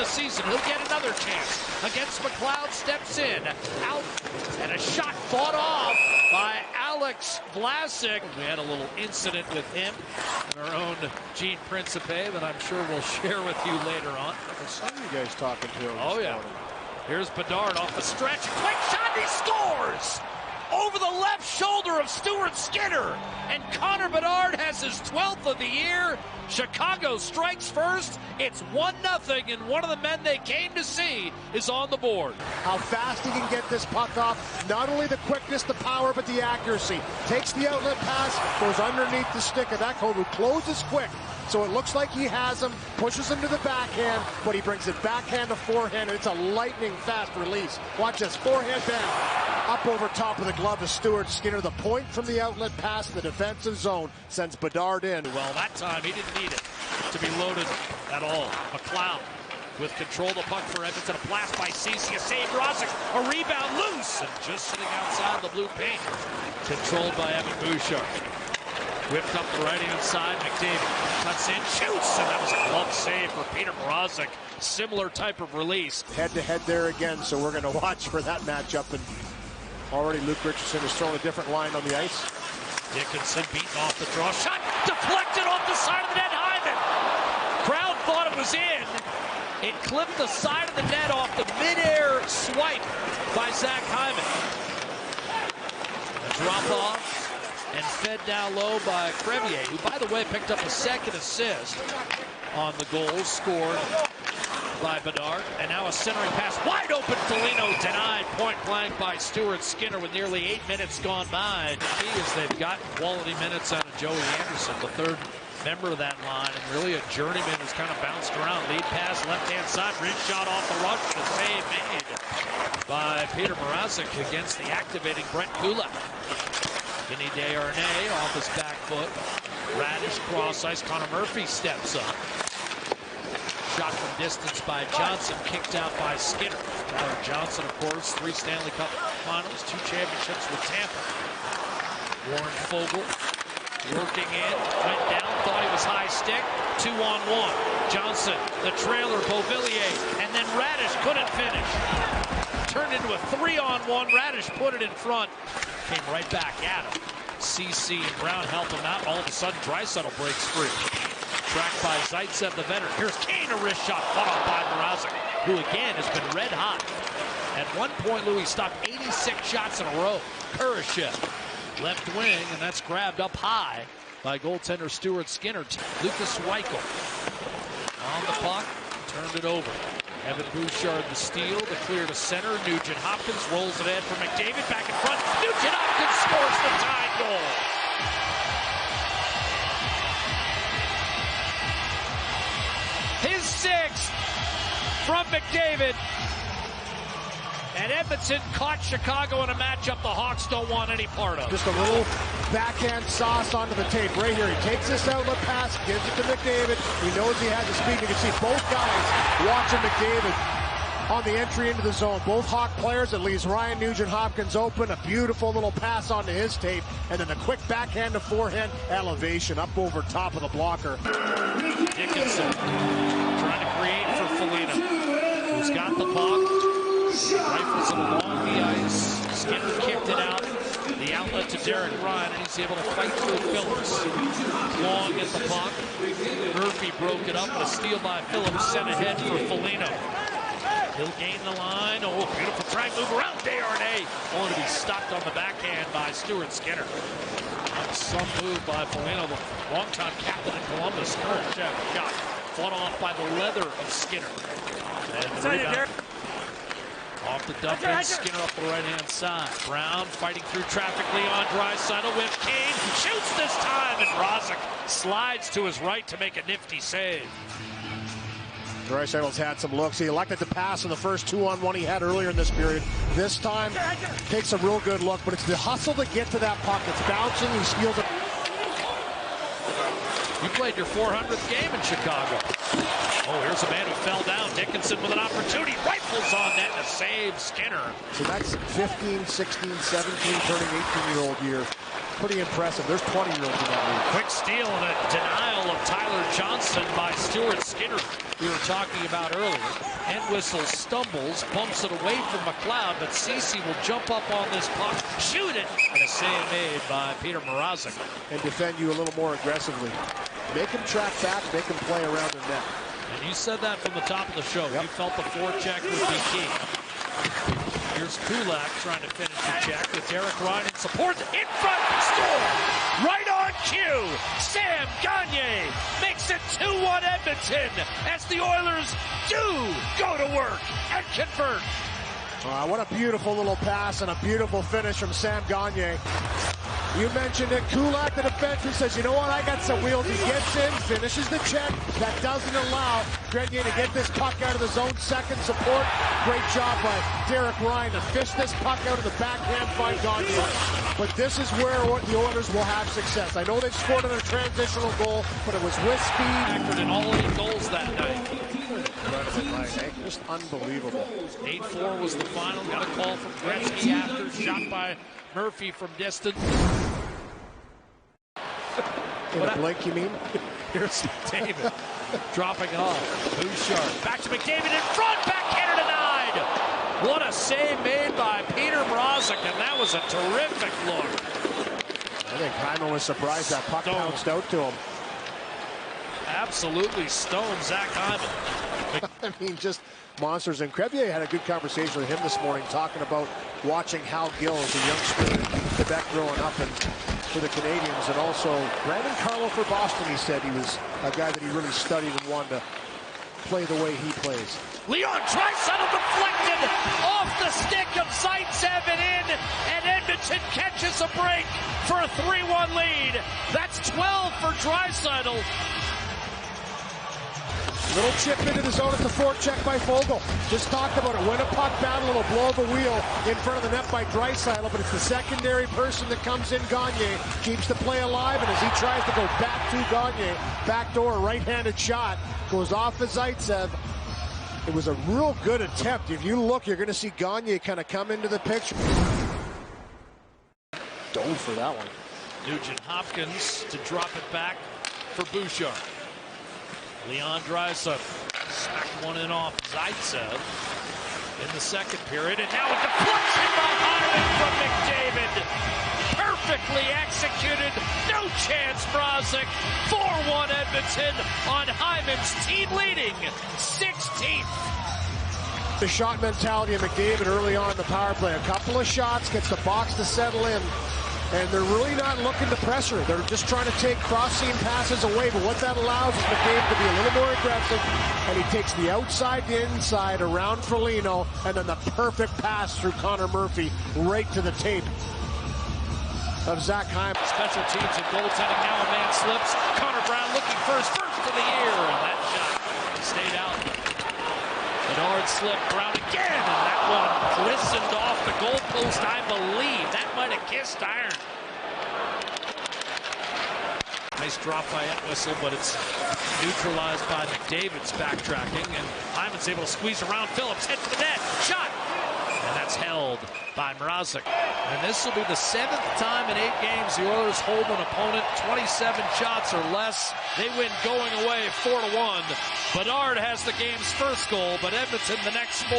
the season. He'll get another chance. Against McLeod, steps in. Out, and a shot fought off by Alex Vlasic. We had a little incident with him and our own Gene Principe that I'm sure we'll share with you later on. I saw you guys talking to him. Oh, yeah. Here's Bedard off the stretch. Quick shot, he scores! Over the left shoulder of Stuart Skinner. And Connor Bedard has his 12th of the year. Chicago strikes first. It's 1-0, and one of the men they came to see is on the board. How fast he can get this puck off. Not only the quickness, the power, but the accuracy. Takes the outlet pass, goes underneath the stick of that who closes quick. So it looks like he has him, pushes him to the backhand, but he brings it backhand to forehand, and it's a lightning fast release. Watch this, forehand bam, up over top of the glove of Stuart Skinner. The point from the outlet pass in the defensive zone sends Bedard in. Well, that time he didn't need it to be loaded at all. McLeod with control of the puck for Edmonton. A blast by Ceci, a save Rozic, a rebound loose, and just sitting outside the blue paint. Controlled by Evan Bouchard. Whipped up the right-hand side, McDavid cuts in, shoots, and that was a glove save for Peter Mrazek. Similar type of release. Head-to-head there again, so we're going to watch for that matchup. And already Luke Richardson has thrown a different line on the ice. Dickinson beaten off the draw. Shot deflected off the side of the net, Hyman. Crowd thought it was in. It clipped the side of the net off the mid-air swipe by Zach Hyman. A drop off. And fed down low by Crevier, who, by the way, picked up a second assist on the goal scored by Bedard. And now a centering pass, wide open, Foligno denied point blank by Stuart Skinner with nearly 8 minutes gone by. The key is they've gotten quality minutes out of Joey Anderson, the third member of that line, and really a journeyman who's kind of bounced around. Lead pass, left-hand side, ridge shot off the rush, the save made by Peter Mrazek against the activating Brett Kulak. Vinny Desharnais off his back foot. Radish cross ice. Connor Murphy steps up. Shot from distance by Johnson. Kicked out by Skinner. Johnson, of course, 3 Stanley Cup finals, 2 championships with Tampa. Warren Fogle working in. Went down. Thought he was high stick. 2-on-1. Johnson, the trailer, Beauvillier. And then Radish couldn't finish. Turned into a 3-on-1. Radish put it in front. Came right back at him. CC and Brown help him out. All of a sudden, Draisaitl breaks free. Tracked by Zaitsev, the veteran. Here's Kane, a wrist shot fought off by Mrazek, who again has been red hot. At one point, Louis stopped 86 shots in a row. Kurashev, left wing, and that's grabbed up high by goaltender Stuart Skinner. Lucas Weichel on the puck, turned it over. Evan Bouchard the steal, the clear to center. Nugent Hopkins rolls it in for McDavid, back in front. Nugent Hopkins scores the tying goal. His 6th from McDavid. And Edmonton caught Chicago in a matchup the Hawks don't want any part of. Just a little backhand sauce onto the tape right here. He takes this outlet pass, gives it to McDavid. He knows he has the speed. You can see both guys watching McDavid on the entry into the zone. Both Hawk players. It leaves Ryan Nugent-Hopkins open. A beautiful little pass onto his tape. And then a quick backhand to forehand elevation up over top of the blocker. Dickinson trying to create for Foligno, who's got the puck. Rifles it along the ice. Skinner kicked it out. The outlet to Derek Ryan, and he's able to fight through Phillips. Long at the puck. Murphy broke it up. A steal by Phillips sent ahead for Foligno. He'll gain the line. Oh, beautiful try move around Desharnais. Only to be stopped on the backhand by Stuart Skinner. Some move by Foligno, the longtime captain in Columbus. Kurashev shot. Fought off by the leather of Skinner. And the rebound. Off the dump in, Skinner up the right-hand side. Brown fighting through traffic. Leon Draisaitl with Kane. Shoots this time, and Mrazek slides to his right to make a nifty save. Draisaitl's had some looks. He elected to pass in the first 2-on-1 he had earlier in this period. This time, takes a real good look, but it's the hustle to get to that puck. It's bouncing, he steals it. You played your 400th game in Chicago. Oh, here's a man who fell down. Dickinson with an opportunity. Rifles on net to save Skinner. So that's 15, 16, 17, turning 18-year-old year. Pretty impressive. There's 20-year-olds in that league. Quick steal and a denial of Tyler Johnson by Stuart Skinner, we were talking about earlier. Entwistle stumbles, bumps it away from McLeod, but Ceci will jump up on this puck, shoot it, and a save made by Peter Mrazek. And defend you a little more aggressively. Make him track back, make him play around the net. And you said that from the top of the show. Yep. You felt the forecheck would be key. Here's Kulak trying to finish the check with Derek Ryan in support. In front, score! Right on cue! Sam Gagner makes it 2-1 Edmonton as the Oilers do go to work and convert. What a beautiful little pass and a beautiful finish from Sam Gagner. You mentioned it. Kulak, the defenseman, says, you know what, I got some wheels. He gets in, finishes the check. That doesn't allow Grenier to get this puck out of the zone. Second support. Great job by Derek Ryan to fish this puck out of the backhand by Gagner. But this is where the Oilers will have success. I know they scored on a transitional goal, but it was with speed. Factored in all 8 goals that night. Just unbelievable. 8-4 was the final. Got a call from Gretzky after, shot by Murphy from distance. In a blink, you mean? Here's David dropping it off. Bouchard back to McDavid in front, backhander denied. What a save made by Peter Mrazek, and that was a terrific look. I think Hyman was surprised that puck bounced out to him. Absolutely stoned Zach Hyman. I mean, just monsters. And Crevier had a good conversation with him this morning, talking about watching Hal Gill as a youngster in Quebec growing up, and for the Canadians, and also Brandon Carlo for Boston. He said he was a guy that he really studied and wanted to play the way he plays. Leon Draisaitl deflected off the stick of Zaitsev and in, and Edmonton catches a break for a 3-1 lead. That's 12 for Draisaitl. Little chip into the zone at the forecheck by Foegele. Just talked about it. Win a puck battle, it'll blow the wheel in front of the net by Draisaitl, but it's the secondary person that comes in. Gagner keeps the play alive, and as he tries to go back to Gagner, backdoor right-handed shot, goes off of Zaitsev. It was a real good attempt. If you look, you're going to see Gagner kind of come into the picture. Dove for that one. Nugent Hopkins to drop it back for Bouchard. Leon Draisaitl smacked one in off Zaitsev in the second period, and now a deflection by Hyman from McDavid. Perfectly executed, no chance, Mrazek. 4-1 Edmonton on Hyman's team-leading 16th. The shot mentality of McDavid early on in the power play. A couple of shots, gets the box to settle in. And they're really not looking to pressure. They're just trying to take cross-seam passes away. But what that allows is McDavid to be a little more aggressive. And he takes the outside to inside around Foligno. And then the perfect pass through Connor Murphy right to the tape of Zach Hyman. Special teams and goaltending. Now a man slips. Connor Brown looking for his first of the year. And that shot stayed out. Bedard slipped. Brown again. And that one glistened off the goalpost, I believe. That might have kissed iron. Nice drop by Entwistle, but it's neutralized by McDavid's backtracking, and Hyman's able to squeeze around Phillips, head to the net, shot! And that's held by Mrazek. And this will be the 7th time in 8 games the Oilers hold an opponent 27 shots or less. They win going away 4-1. Bedard has the game's first goal, but Edmonton the next 4.